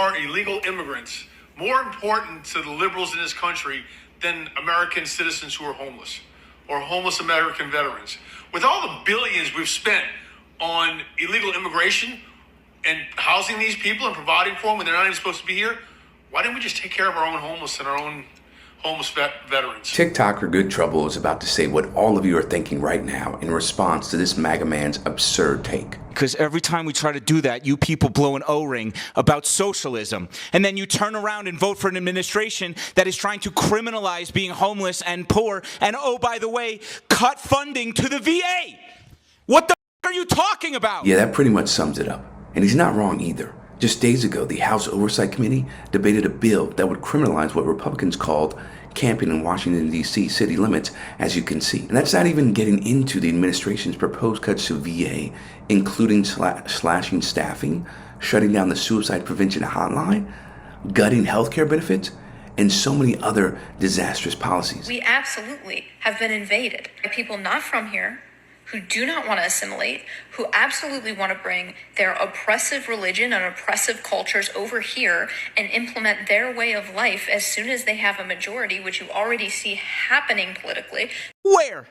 are illegal immigrants more important to the liberals in this country than American citizens who are homeless or homeless American veterans? With all the billions we've spent on illegal immigration and housing these people and providing for them when they're not even supposed to be here, why didn't we just take care of our own homeless and our own homeless veterans? TikToker Good Trouble is about to say what all of you are thinking right now in response to this MAGA man's absurd take. Because every time we try to do that, you people blow an O-ring about socialism. And then you turn around and vote for an administration that is trying to criminalize being homeless and poor. And oh, by the way, cut funding to the VA. What the f*** are you talking about? Yeah, that pretty much sums it up. And he's not wrong either. Just days ago, the House Oversight Committee debated a bill that would criminalize what Republicans called camping in Washington, D.C. city limits, as you can see. And that's not even getting into the administration's proposed cuts to VA, including slashing staffing, shutting down the suicide prevention hotline, gutting healthcare benefits, and so many other disastrous policies. We absolutely have been invaded by people not from here, who do not want to assimilate, who absolutely want to bring their oppressive religion and oppressive cultures over here and implement their way of life as soon as they have a majority, which you already see happening politically. Where?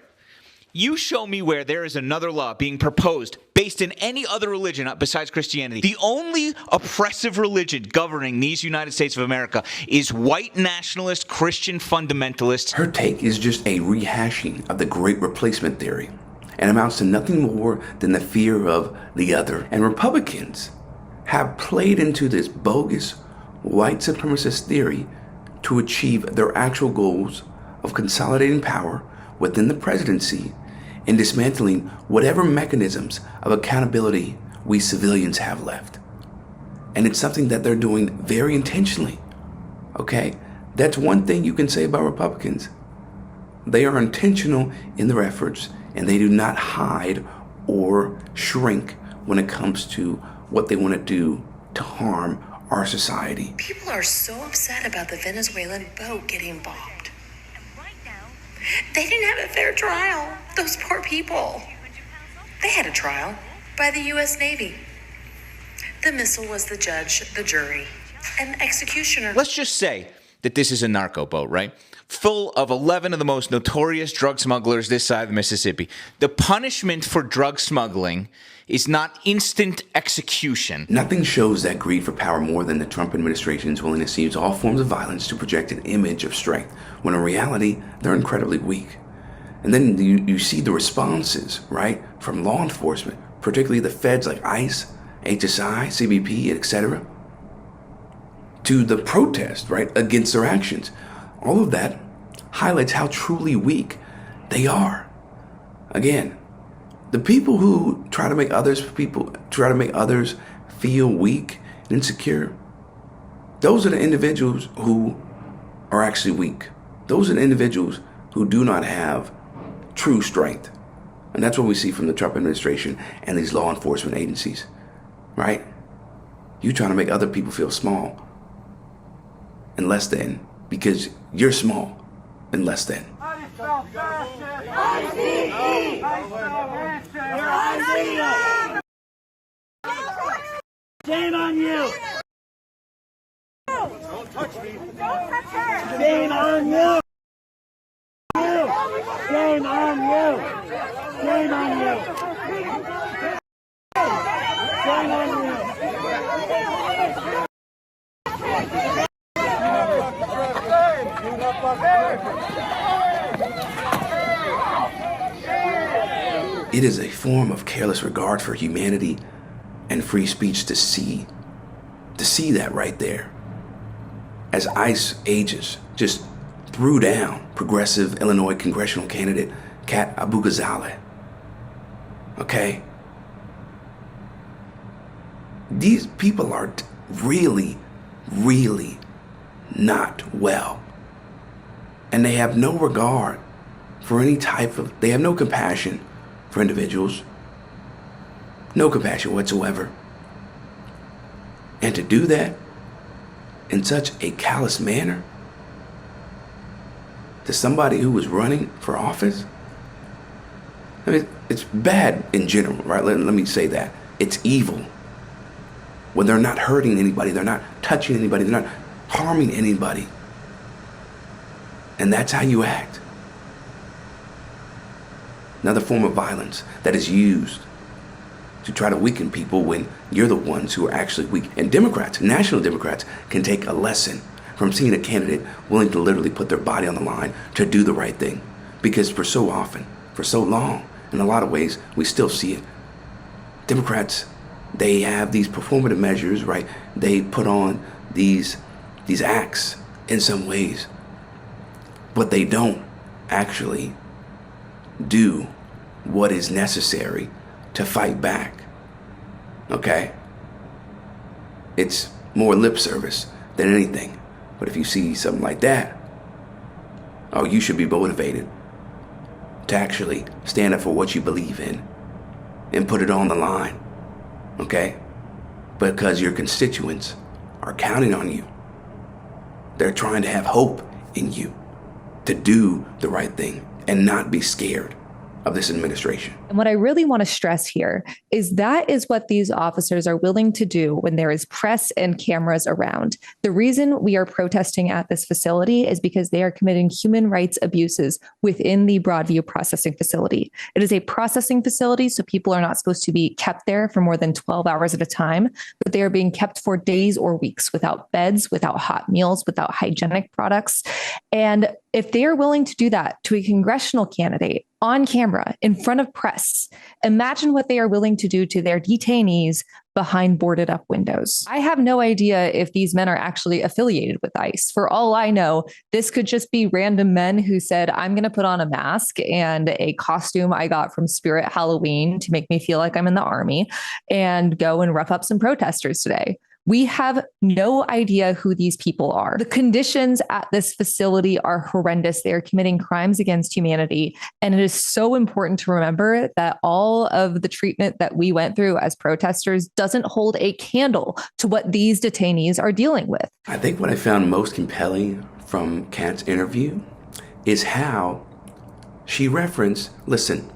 You show me where there is another law being proposed based in any other religion besides Christianity. The only oppressive religion governing these United States of America is white nationalist Christian fundamentalists. Her take is just a rehashing of the Great Replacement theory, and amounts to nothing more than the fear of the other. And Republicans have played into this bogus white supremacist theory to achieve their actual goals of consolidating power within the presidency and dismantling whatever mechanisms of accountability we civilians have left. And it's something that they're doing very intentionally, okay? That's one thing you can say about Republicans. They are intentional in their efforts, and they do not hide or shrink when it comes to what they want to do to harm our society. People are so upset about the Venezuelan boat getting bombed. They didn't have a fair trial. Those poor people. They had a trial by the U.S. Navy. The missile was the judge, the jury, and the executioner. Let's just say that this is a narco boat, right? Full of 11 of the most notorious drug smugglers this side of the Mississippi. The punishment for drug smuggling is not instant execution. Nothing shows that greed for power more than the Trump administration's willingness to use all forms of violence to project an image of strength, when in reality, they're incredibly weak. And then you see the responses, right, from law enforcement, particularly the feds like ICE, HSI, CBP, etc., to the protest, right, against their actions. All of that highlights how truly weak they are. Again, the people who try to make others feel weak and insecure, those are the individuals who are actually weak. Those are the individuals who do not have true strength. And that's what we see from the Trump administration and these law enforcement agencies, right? You trying to make other people feel small and less than because you're small and less than. Shame on you! Don't touch me! Don't touch her! Shame on you! Shame on you! Shame on you! Shame on you! It is a form of careless regard for humanity and free speech to see that right there. As ICE agents just threw down progressive Illinois congressional candidate Kat Abughazaleh. Okay? These people are really, really not well. And they have no regard for any they have no compassion for individuals. No compassion whatsoever. And to do that in such a callous manner to somebody who was running for office, I mean, it's bad in general, right? Let me say that. It's evil. when they're not hurting anybody, they're not touching anybody, they're not harming anybody. And that's how you act. Another form of violence that is used to try to weaken people when you're the ones who are actually weak. And Democrats, national Democrats, can take a lesson from seeing a candidate willing to literally put their body on the line to do the right thing. Because for so often, for so long, in a lot of ways, we still see it. Democrats, they have these performative measures, right? They put on these acts in some ways, but they don't actually do what is necessary to fight back, okay? It's more lip service than anything. But if you see something like that, oh, you should be motivated to actually stand up for what you believe in and put it on the line, okay? Because your constituents are counting on you. They're trying to have hope in you to do the right thing and not be scared of this administration. And what I really want to stress here is that is what these officers are willing to do when there is press and cameras around. The reason we are protesting at this facility is because they are committing human rights abuses within the Broadview processing facility. It is a processing facility, so people are not supposed to be kept there for more than 12 hours at a time, but they are being kept for days or weeks without beds, without hot meals, without hygienic products. And if they are willing to do that to a congressional candidate on camera in front of press, imagine what they are willing to do to their detainees behind boarded up windows. I have no idea if these men are actually affiliated with ICE. For all I know, this could just be random men who said, I'm going to put on a mask and a costume I got from Spirit Halloween to make me feel like I'm in the army and go and rough up some protesters today. We have no idea who these people are. The conditions at this facility are horrendous. They are committing crimes against humanity. And it is so important to remember that all of the treatment that we went through as protesters doesn't hold a candle to what these detainees are dealing with. I think what I found most compelling from Kat's interview is how she referenced, listen,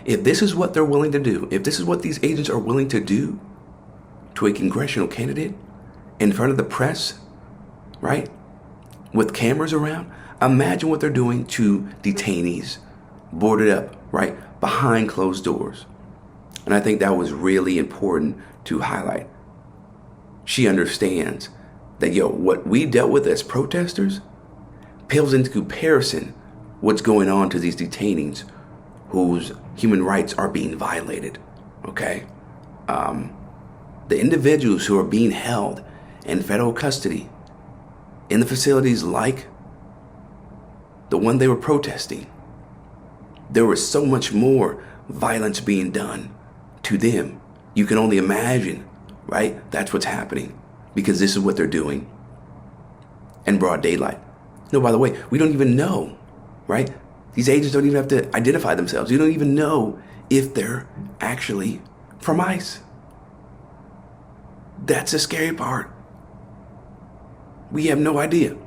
if this is what they're willing to do, if this is what these agents are willing to do to a congressional candidate in front of the press, right, with cameras around, imagine what they're doing to detainees boarded up, right, behind closed doors. And I think that was really important to highlight. She understands that, what we dealt with as protesters pales into comparison what's going on to these detainees whose human rights are being violated, okay? The individuals who are being held in federal custody in the facilities like the one they were protesting, there was so much more violence being done to them. You can only imagine, right? That's what's happening because this is what they're doing in broad daylight. No, by the way, we don't even know, right? These agents don't even have to identify themselves. You don't even know if they're actually from ICE. That's the scary part. We have no idea.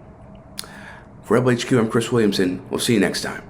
For Rebel HQ, I'm Chris Williamson. We'll see you next time.